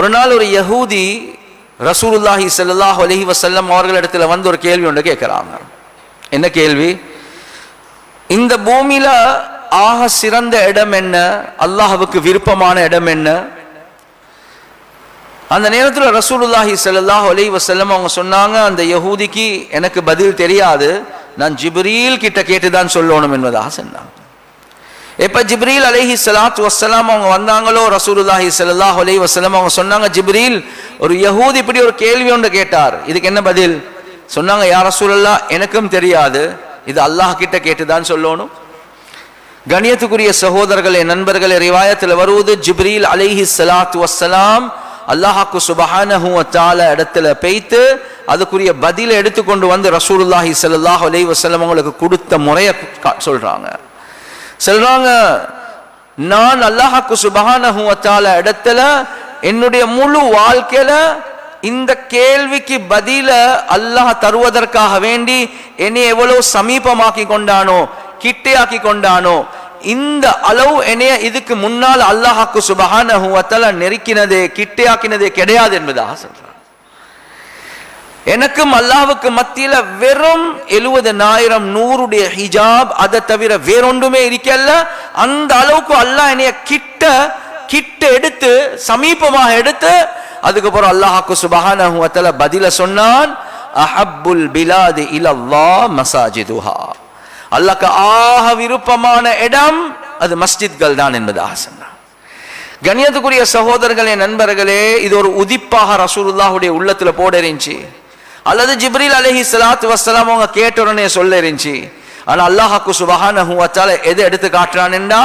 ஒரு நாள் ஒரு யஹூதி ரசூலுல்லாஹி ஸல்லல்லாஹு அலைஹி வஸல்லம் அவர்களிடத்துல வந்து ஒரு கேள்வி ஒன்று கேட்கிறாங்க. என்ன கேள்வி? இந்த பூமியில ஆக சிறந்த இடம் என்ன, அல்லாஹ்வுக்கு விருப்பமான இடம் என்ன? அந்த நேரத்தில் ரசூலுல்லாஹி ஸல்லல்லாஹு அலைஹி வஸல்லம் அவங்க சொன்னாங்க, அந்த யஹூதிக்கு எனக்கு பதில் தெரியாது, நான் ஜிப்ரீல் கிட்ட கேட்டுதான் சொல்லணும் என்பதாக சொன்னாங்க. எப்ப ஜிப்ரீல் அலைஹி ஸலாத்து வஸ்ஸலாம் அவங்க வந்தாங்களோ, ரசூலுல்லாஹி ஸல்லல்லாஹு அலைஹி வஸல்லம் அவங்க சொன்னாங்க, ஜிப்ரீல் ஒரு யஹூதி இப்படி ஒரு கேள்வி ஒன்று கேட்டார், இதுக்கு என்ன பதில்? சொன்னாங்க, யா ரசூலல்லாஹ் எனக்கும் தெரியாது, இது அல்லாஹ் கிட்ட கேட்டுதான் சொல்லணும். கணியத்துக்குரிய சகோதரர்களே, நண்பர்களே, ரிவாயத்தில் வருவது ஜிப்ரீல் அலைஹி ஸலாத்து வஸ்ஸலாம் அல்லாஹ்க்கு சுப்ஹானஹு வ தஆலா இடத்துல பேய்த்து அதுக்குரிய பதிலை எடுத்துக்கொண்டு வந்து ரசூலுல்லாஹி ஸல்லல்லாஹு அலைஹி வஸல்லம் அவங்களுக்கு கொடுத்த முறையை சொல்றாங்க. நான் அல்லாஹ்க்கு சுப்ஹானஹு வ தஆலா இடத்துல என்னுடைய முழு வாழ்க்கையில இந்த கேள்விக்கு பதில அல்லாஹ் தருவதற்காக வேண்டி என்னை எவ்வளவு சமீபமாக்கி கொண்டானோ, கிட்டையாக்கி கொண்டானோ, இந்த அளவு என்னைய இதுக்கு முன்னால் அல்லாஹ்க்கு சுப்ஹானஹு வ தஆலா நெருக்கினதே கிட்டையாக்கினதே கிடையாது என்பதாக சொல்றார். எனக்கும் அல்லாஹ்வுக்கு மத்தியில வெறும் 70,000 நூறுடைய ஹிஜாப், அதை தவிர வேறொன்றுமே இருக்கல்ல. அந்த அளவுக்கு அல்லாஹ் என்னைய கிட்ட எடுத்து சமீபமாக எடுத்து அதுக்கப்புறம் அல்லாஹ்க்கு சுப்ஹானஹு வ தஆலா பதில சொன்னான், அஹப்புல் பிலாதி இலல்லாஹ் மசாஜிதுஹா, அல்லாஹ்க்கு ஆக விருப்பமான இடம் அது மஸ்ஜித்கள் தான் என்பதாக சொன்னார். கண்ணியத்துக்குரிய சகோதரர்களே, நண்பர்களே, இது ஒரு உதிப்பாக ரசூலுல்லாஹுடைய உள்ளத்துல போட இருந்துச்சு, அல்லது ஜிப்ரீல் அலைஹி ஸலாத்து வஸ்ஸலாம் அவங்க கேட்ட உடனே சொல்ல இருந்துச்சு. ஆனா அல்லாஹ்க்கு சுப்ஹானஹு வ தஆலா எதை எடுத்து காட்டுறான்டா,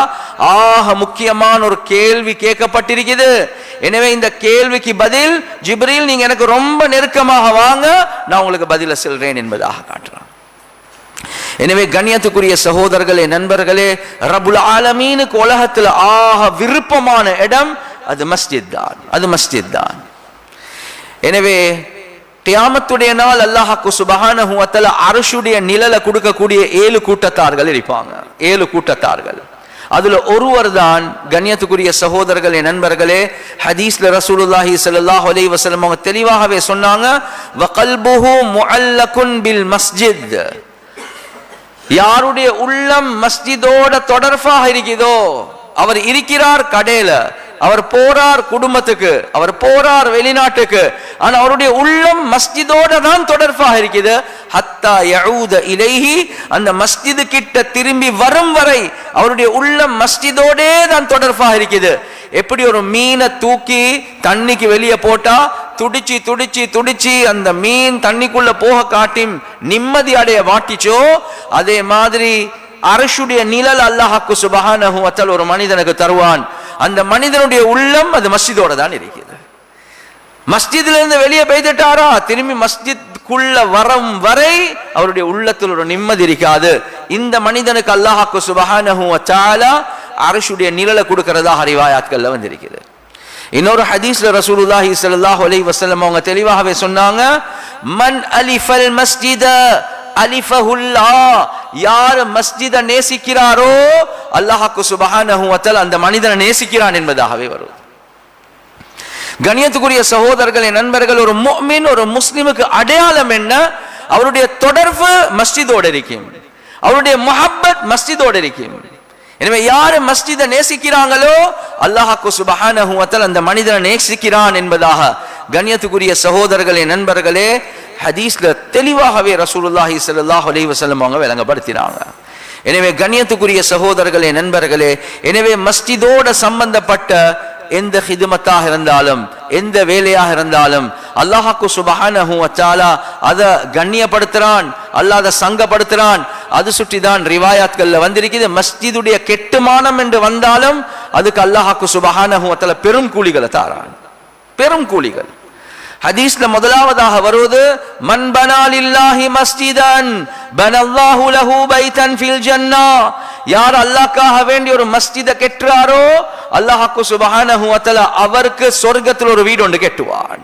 ஆக முக்கியமான ஒரு கேள்வி கேட்கப்பட்டிருக்குது. எனவே இந்த கேள்விக்கு பதில் ஜிப்ரீல் நீங்க எனக்கு ரொம்ப நெருக்கமாக வாங்க, நான் உங்களுக்கு பதில சொல்றேன் என்பதாக காட்டுறான். எனவே கண்ணியத்துக்குரிய சகோதரர்களே, நண்பர்களே, ரப்புல் ஆலமீனுக்கு உலகத்துல ஆக விருப்பமான இடம் அது மஸ்ஜித் தான், அது மஸ்ஜித் தான். எனவே கியாமத்துடைய நாள் அல்லாஹ்க்கு சுப்ஹானஹு வ தஆலா அர்ஷுடைய நிழலை கொடுக்கக்கூடிய 7 கூட்டத்தார்கள் இருப்பாங்க. 7 கூட்டத்தார்கள். அதுல ஒருவர் தான் கண்ணியத்துக்குரிய சகோதரர்களே, நண்பர்களே, ஹதீஸ்ல ரசூலுல்லாஹி ஸல்லல்லாஹு அலைஹி வஸல்லம் அவங்க தெளிவாகவே சொன்னாங்க, வகல்புஹு முஅல்லகுன் பில் மஸ்ஜித், யாருடைய உள்ளம் மஸ்ஜிதோட தொடர்பாக இருக்குதோ, அவர் இருக்கிறார் கடையில, அவர் போறார் குடும்பத்துக்கு, அவர் போறார் வெளிநாட்டுக்கு, ஆனா அவருடைய உள்ளம் மஸ்ஜிதோட தான் தொடர்பாக இருக்குது. ஹத்தா யஊத இலைஹி, அந்த மஸ்ஜிது கிட்ட திரும்பி வரும் வரை அவருடைய உள்ளம் மஸ்ஜிதோடே தான் தொடர்பாக இருக்குது. எப்படி ஒரு மீனை தூக்கி தண்ணிக்கு வெளியே போட்டா துடிச்சு துடிச்சு துடிச்சு அந்த மீன் தண்ணிக்குள்ள போக காட்டி நிம்மதி அடைய வாட்டிச்சோ, அதே மாதிரி அர்ஷுடைய நிழல் அல்லாஹ்க்கு சுப்ஹானஹு வ தஆலா ஒரு மனிதனுக்கு தருவான். அந்த மனிதனுடைய உள்ளம் அது மஸ்ஜிதோட தான் இருக்குது. மஸ்ஜித்ல இருந்து வெளியே போய்ட்டாரா, திரும்பி மஸ்ஜித்குள்ள வரும் வரை அவருடைய உள்ளத்தில் ஒரு நிம்மதி இருக்காது. இந்த மனிதனுக்கு அல்லாஹ்க்கு சுப்ஹானஹு வ தஆலா அர்ஷுடைய நிழலை கொடுக்கிறதாக ரிவாயாத்கள்ல வந்திருக்குது. இன்னொரு ஹதீஸ்ல ரசூலுல்லாஹி ஸல்லல்லாஹு அலைஹி வஸல்லம் அவங்க தெளிவாகவே சொன்னாங்க, மன் அலிஃபல் மஸ்ஜித அலிஃபஹுல்லாஹ், யார் மஸ்ஜித நேசிக்கிறாரோ அல்லாஹ்க்கு சுப்ஹானஹு வ தஆலா அந்த மனிதனை நேசிக்கிறான் என்பதாகவே வரும். கண்ணியத்துக்குரிய சகோதரர்களே, நண்பர்கள், ஒரு முஃமின், ஒரு முஸ்லிமுக்கு அடையாளம் என்ன? அவருடைய தொடர்பு மஸ்ஜிதோடு இருக்கும், அவருடைய முஹப்பத் மஸ்ஜிதோடு இருக்கும். எனவே யாரு மஸ்ஜிதை நேசிக்கிறாங்களோ அல்லாஹ்க்கு சுப்ஹானஹு வ தஆலா அந்த மனிதனை நேசிக்கிறான் என்பதாக கண்ணியத்துக்குரிய சகோதரர்களே, நண்பர்களே, ஹதீஸ்ல தெளிவாகவே ரசூலுல்லாஹி ஸல்லல்லாஹு அலைஹி வஸல்லம் அவங்க விளங்கப்படுத்தினாங்க. எனவே கண்ணியத்துக்குரிய சகோதரர்களே, நண்பர்களே, எனவே மஸ்ஜிதோட சம்பந்தப்பட்ட எந்த ஹிதுமத்தாக இருந்தாலும், எந்த வேலையாக இருந்தாலும் அல்லாஹ்க்கு சுப்ஹானஹு வ தஆலா அதை கண்ணியப்படுத்துறான், அல்லாஹ் அதை சங்கப்படுத்துறான். அது சுற்றிதான் ரிவாயாத்கள்ல வந்திருக்குது. மஸ்ஜிதுடைய கெட்டுமானம் என்று வந்தாலும் அதுக்கு அல்லாஹ்க்கு சுப்ஹானஹு வ தஆலா பெரும் கூலிகளை தாரான், பெரும் கூலிகள். ஹதீஸ்ல முதலாவதாக வருவது, மன் பனா லில்லாஹி மஸ்ஜிதன் பனல்லாஹு லஹு பைத்தன் ஃபில் ஜன்னah, யார் அல்லாஹ்க்காக வேண்டி ஒரு மஸ்ஜிதை கெட்டுறாரோ அல்லாஹ்க்கு சுப்ஹானஹு வ தஆலா அவருக்கு சொர்க்கத்தில் ஒரு வீடு ஒன்று கெட்டுவான்.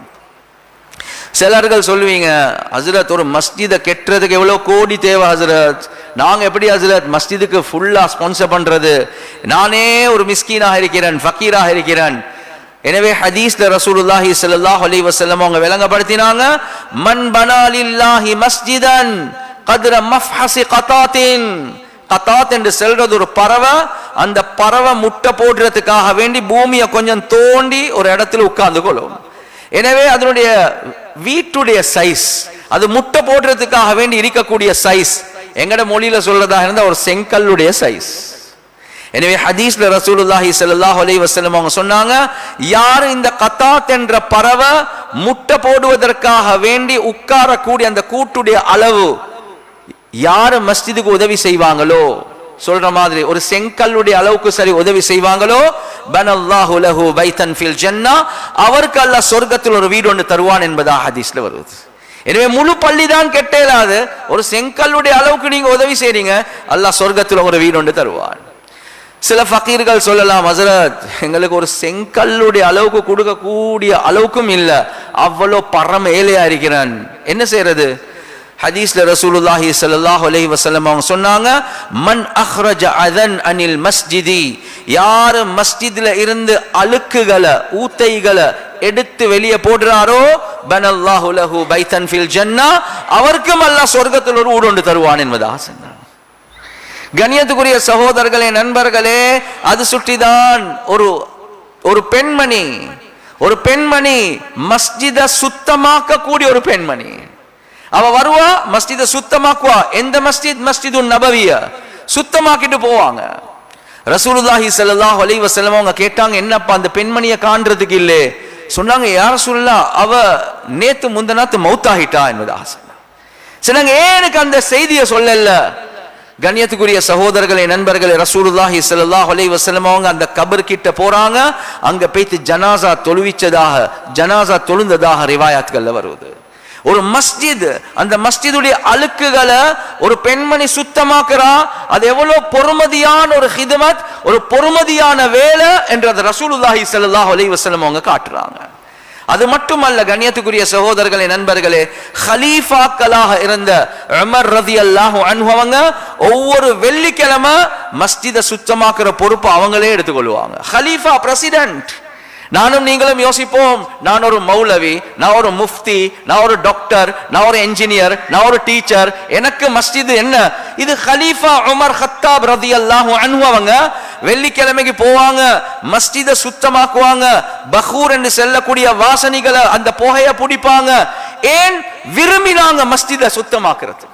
சிலர்கள் சொல்லுவீங்க, ஹஸ்ரத் ஒரு மஸ்ஜிதை கெட்டுறதுக்கு எவ்வளவு கோடி தேவை ஹஸ்ரத், நாங்க எப்படி ஹஸ்ரத் மஸ்ஜிதுக்கு ஃபுல்லா ஸ்பான்சர் பண்றது, நானே ஒரு மிஸ்கீனாக இருக்கிறேன், ஃபக்கீராக இருக்கிறேன், எனவே ஹதீஸ்ல ரசூலுல்லாஹி ஸல்லல்லாஹு அலைஹி வஸல்லம் அவங்க விளங்கப்படுத்தினாங்க, மன் பனா லில்லாஹி மஸ்ஜிதன் கத்ர மஃஹஸி கதாத்தின். கதாத் என்று சொல்றது ஒரு பறவை. அந்த பறவை முட்டை போடுறதுக்காக வேண்டி பூமியை கொஞ்சம் தோண்டி ஒரு இடத்துல உட்கார்ந்து கொள்ளும். எனவே அதனுடைய வீட்டுடைய சைஸ், அது முட்டை போடுறதுக்காக வேண்டி இருக்கக்கூடிய சைஸ், எங்கட மொழியில சொல்றதாக இருந்தா ஒரு செங்கல்லுடைய சைஸ். எனவே ஹதீஸ்ல ரசூலுல்லாஹி ஸல்லல்லாஹு அலைஹி வஸல்லம் அவங்க சொன்னாங்க, யார் இந்த கதாத் என்ற பறவை முட்டை போடுவதற்காக வேண்டி உட்காரக்கூடிய அந்த கூட்டுடைய அளவு யாரு மஸ்ஜிதுக்கு உதவி செய்வாங்களோ, சொல்ற மாதிரி ஒரு செங்கல்லுடைய அளவுக்கு சரி உதவி செய்வாங்களோ, பனல்லாஹு லஹு பைத்தன் ஃபில் ஜன்னah, அவருக்கு அல்லாஹ் சொர்க்கத்தில் ஒரு வீடு ஒன்று தருவான் என்பதாக ஹதீஸ்ல வருது. எனவே முழு பள்ளி தான் கெட்டேலாது, ஒரு செங்கல்லுடைய அளவுக்கு நீங்க உதவி செய்றீங்க, அல்லாஹ் சொர்க்கத்தில் ஒரு வீடு ஒன்று தருவான். சில ஃபகீர்கள் சொல்லலாம், ஹஸரத் எங்களுக்கு ஒரு செங்கல்லுடைய அளவுக்கு கொடுக்கக்கூடிய அளவுக்கும் இல்ல, அவ்வளோ பரம ஏழையா இருக்கிறான், என்ன செய்யறது? ஹதீஸ்ல ரசூலுல்லாஹி ஸல்லல்லாஹு அலைஹி வஸல்லம் அவங்க சொன்னாங்க, மன் அக்ரஜ அதன் அனில் மஸ்ஜிதி, யார் மஸ்ஜித்ல இருந்து அழுக்குகளை ஊத்தைகளை எடுத்து வெளியே போடுறாரோ, பனல்லாஹு லஹு பைத்தன் ஃபில் ஜன்னah, அவருக்கும் அல்லாஹ் சொர்க்கத்தில் ஒரு வீடு ஒன்று தருவான் என்பதாக சொன்னார். கண்ணியத்துக்குரிய சகோதரர்களே, நண்பர்களே, அது சுற்றிதான் ஒரு பெண்மணி மஸ்ஜித சுத்தமாக்க கூடிய ஒரு பெண்மணி. அவ வருவா, மஸ்ஜித சுத்தமாக்குவா. எந்த மஸ்ஜித்? மஸ்ஜிதுன் நபவிய சுத்தமாக்கிட்டு போவாங்க. ரசூலுல்லாஹி ஸல்லல்லாஹு அலைஹி வஸல்லம் அவங்க கேட்டாங்க, என்னப்பா அந்த பெண்மணியை காண்றதுக்கு இல்லே? சொன்னாங்க, யா ரசூலுல்லாஹ், அவ நேத்து முந்தநாத்து மௌத்தாகிட்டா என்பதாக சொன்னாங்க. ஏனுக்கு அந்த செய்தியை சொல்லல? கண்ணியத்துக்குரிய சகோதரர்களே, நண்பர்களே, ரசூலுல்லாஹி ஸல்லல்லாஹு அலைஹி வஸல்லம் அவங்க அந்த கபர் கிட்ட போறாங்க. அங்க போய்த்து ஜனாசா தொழுந்ததாக ரிவாயாத்கள்ல வருது. ஒரு மஸ்ஜித், அந்த மஸ்ஜிதுடைய அழுக்குகளை ஒரு பெண்மணி சுத்தமாக்குறா, அது எவ்வளவு பொறுமதியான ஒரு ஹிதமத், ஒரு பொறுமதியான வேலை என்றது ரசூலுல்லாஹி ஸல்லல்லாஹு அலைஹி வஸல்லம் அவங்க காட்டுறாங்க. அது மட்டுமல்ல கண்ணியத்துக்குரிய சகோதரர்களே, நண்பர்களே, ஹலீஃபாக்களாக இருந்த உமர் ரலியல்லாஹு அன்ஹு அவங்க ஒவ்வொரு வெள்ளிக்கிழமை மஸ்ஜிதை சுத்தமாக்குற பொறுப்பு அவங்களே எடுத்துக்கொள்வாங்க. ஹலீஃபா, பிரசிடென்ட். நானும் நீங்களும் யோசிப்போம், நான் ஒரு மௌலவி, நான் ஒரு முஃப்தி, நான் ஒரு டாக்டர், நான் ஒரு என்ஜினியர், நான் ஒரு டீச்சர், எனக்கு மஸ்ஜித் என்ன? இது ஹலீஃபா உமர் கத்தாப் ரலியல்லாஹு அன்ஹு அவங்க வெள்ளிக்கிழமைக்கு போவாங்க, மஸ்ஜிதை சுத்தமாக்குவாங்க, பஹூர் என்று செல்லக்கூடிய வாசனைகளை அந்த புகையை பிடிப்பாங்க. ஏன் விரும்பினாங்க மஸ்ஜிதை சுத்தமாக்குறது?